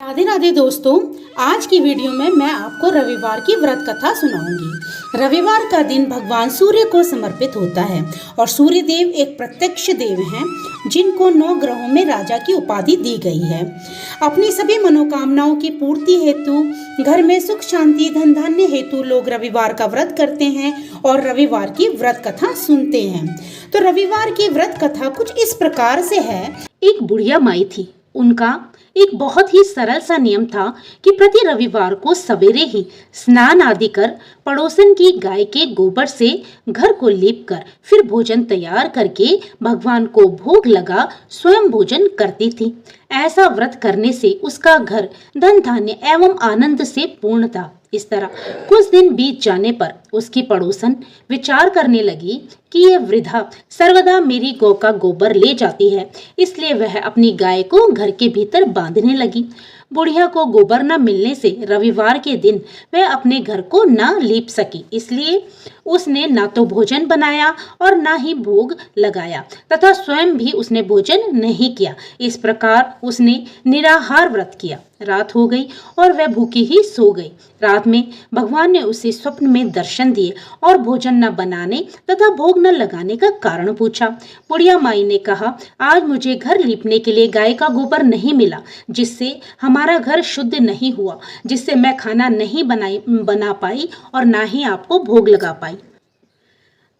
राधे राधे दोस्तों, आज की वीडियो में मैं आपको रविवार की व्रत कथा सुनाऊंगी। रविवार का दिन भगवान सूर्य को समर्पित होता है और सूर्य देव एक प्रत्यक्ष देव हैं जिनको 9 ग्रहों में राजा की उपाधि दी गई है। अपनी सभी मनोकामनाओं की पूर्ति हेतु, घर में सुख शांति धन धान्य हेतु लोग रविवार का व्रत करते हैं और रविवार की व्रत कथा सुनते हैं। तो रविवार की व्रत कथा कुछ इस प्रकार से है। एक बुढ़िया माई थी। उनका एक बहुत ही सरल सा नियम था कि प्रति रविवार को सवेरे ही स्नान आदि कर पड़ोसन की गाय के गोबर से घर को लीप कर फिर भोजन तैयार करके भगवान को भोग लगा स्वयं भोजन करती थी। ऐसा व्रत करने से उसका घर धन धान्य एवं आनंद से पूर्ण था। इस तरह कुछ दिन बीत जाने पर उसकी पड़ोसन विचार करने लगी कि यह वृद्धा सर्वदा मेरी गौ का गोबर ले जाती है, इसलिए वह अपनी गाय को घर के भीतर बांधने लगी। बुढ़िया को गोबर न मिलने से रविवार के दिन वह अपने घर को न लीप सकी, इसलिए उसने न तो भोजन बनाया और न ही भोग लगाया तथा स्वयं भी उसने भोजन नहीं किया। इस प्रकार उसने निराहार व्रत किया। रात हो गई और वह भूखी ही सो गई। रात में भगवान ने उसे स्वप्न में दर्शन दिए और भोजन न बनाने तथा भोग न लगाने का कारण पूछा। बुढ़िया माई ने कहा, आज मुझे घर लीपने के लिए गाय का गोबर नहीं मिला, जिससे हमारा घर शुद्ध नहीं हुआ, जिससे मैं खाना नहीं बना पाई और ना ही आपको भोग लगा पाई।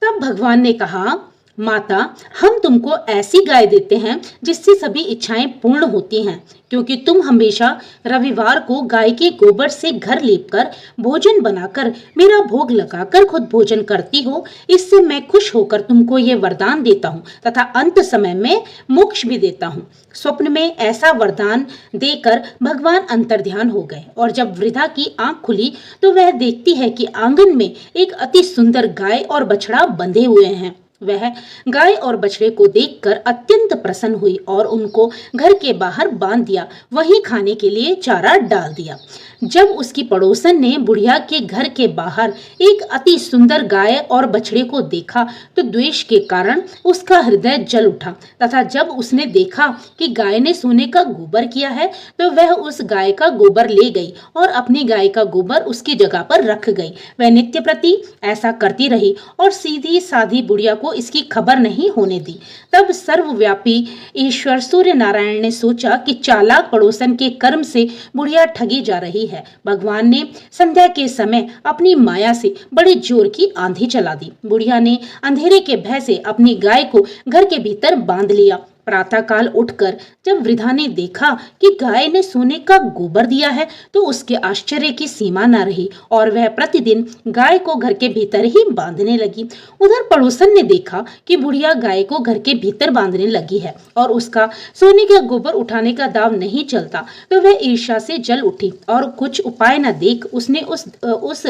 तब भगवान ने कहा, माता, हम तुमको ऐसी गाय देते हैं जिससे सभी इच्छाएं पूर्ण होती हैं, क्योंकि तुम हमेशा रविवार को गाय के गोबर से घर लीपकर भोजन बनाकर मेरा भोग लगाकर खुद भोजन करती हो। इससे मैं खुश होकर तुमको ये वरदान देता हूँ तथा अंत समय में मोक्ष भी देता हूँ। स्वप्न में ऐसा वरदान देकर भगवान अंतर्ध्यान हो गए और जब वृद्धा की आंख खुली तो वह देखती है कि आंगन में एक अति सुंदर गाय और बछड़ा बंधे हुए हैं। वह गाय और बछड़े को देखकर अत्यंत प्रसन्न हुई और उनको घर के बाहर बांध दिया, वहीं खाने के लिए चारा डाल दिया। जब उसकी पड़ोसन ने बुढ़िया के घर के बाहर एक अति सुंदर गाय और बछड़े को देखा तो द्वेष के कारण उसका हृदय जल उठा तथा जब उसने देखा कि गाय ने सोने का गोबर किया है तो वह उस गाय का गोबर ले गई और अपनी गाय का गोबर उसकी जगह पर रख गई। वह नित्य प्रति ऐसा करती रही और सीधी साधी बुढ़िया को इसकी खबर नहीं होने दी। तब सर्वव्यापी ईश्वर सूर्य नारायण ने सोचा कि चालाक पड़ोसन के कर्म से बुढ़िया ठगी जा रही है। भगवान ने संध्या के समय अपनी माया से बड़े जोर की आंधी चला दी। बुढ़िया ने अंधेरे के भय से अपनी गाय को घर के भीतर बांध लिया। प्रातः काल उठकर जब वृद्धा ने देखा कि गाय ने सोने का गोबर दिया है तो उसके आश्चर्य की सीमा न रही और वह प्रतिदिन गाय को घर के भीतर ही बांधने लगी। उधर पड़ोसन ने देखा कि बुढ़िया गाय को घर के भीतर बांधने लगी है और उसका सोने का गोबर उठाने का दाव नहीं चलता तो वह ईर्ष्या से जल उठी और कुछ उपाय न देख उसने उस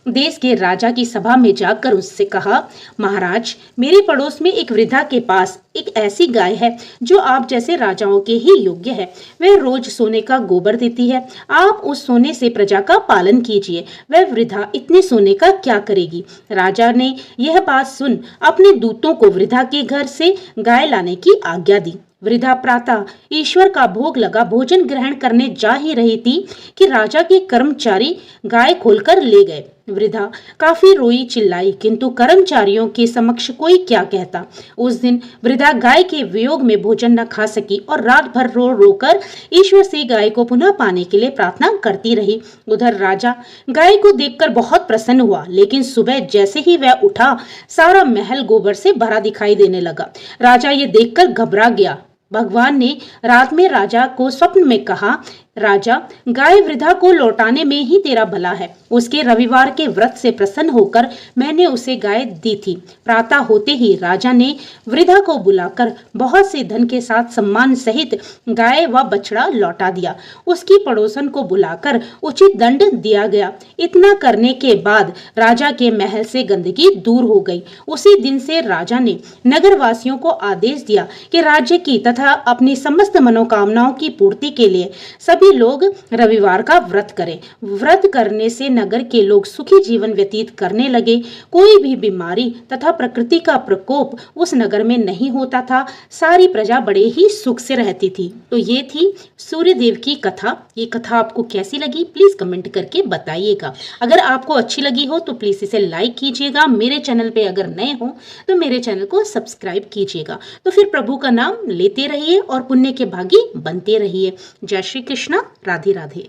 देश के राजा की सभा में जाकर उससे कहा, महाराज, मेरे पड़ोस में एक वृद्धा के पास एक ऐसी गाय है जो आप जैसे राजाओं के ही योग्य है। वह रोज सोने का गोबर देती है। आप उस सोने से प्रजा का पालन कीजिए। वह वृद्धा इतने सोने का क्या करेगी? राजा ने यह बात सुन अपने दूतों को वृद्धा के घर से गाय लाने की आज्ञा दी। वृद्धा प्रातः ईश्वर का भोग लगा भोजन ग्रहण करने जा ही रही थी कि राजा के कर्मचारी गाय खोलकर ले गए। वृद्धा काफी रोई चिल्लाई, किंतु कर्मचारियों के समक्ष कोई क्या कहता। उस दिन वृद्धा गाय के वियोग में भोजन न खा सकी और रात भर रो रो कर ईश्वर से गाय को पुनः पाने के लिए प्रार्थना करती रही। उधर राजा गाय को देखकर बहुत प्रसन्न हुआ, लेकिन सुबह जैसे ही वह उठा सारा महल गोबर से भरा दिखाई देने लगा। राजा ये देखकर घबरा गया। भगवान ने रात में राजा को स्वप्न में कहा, राजा, गाय वृद्धा को लौटाने में ही तेरा भला है। उसके रविवार के व्रत से प्रसन्न होकर मैंने उसे गाय दी थी। प्रातः होते ही राजा ने वृद्धा को बुलाकर बहुत से धन के साथ सम्मान सहित गाय व बछड़ा लौटा दिया। उसकी पड़ोसन को बुलाकर उचित दंड दिया गया। इतना करने के बाद राजा के महल से गंदगी दूर हो गई। उसी दिन से राजा ने नगर वासियों को आदेश दिया कि राज्य की तथा अपनी समस्त मनोकामनाओं की पूर्ति के लिए सभी सभी लोग रविवार का व्रत करें। व्रत करने से नगर के लोग सुखी जीवन व्यतीत करने लगे। कोई भी बीमारी तथा प्रकृति का प्रकोप उस नगर में नहीं होता था। सारी प्रजा बड़े ही सुख से रहती थी। तो ये थी सूर्यदेव की कथा। ये कथा आपको कैसी लगी प्लीज कमेंट करके बताइएगा। अगर आपको अच्छी लगी हो तो प्लीज इसे लाइक कीजिएगा। मेरे चैनल पे अगर नए हो तो मेरे चैनल को सब्सक्राइब कीजिएगा। तो फिर प्रभु का नाम लेते रहिए और पुण्य के भागी बनते रहिए। जय श्री कृष्णा, राधे राधे।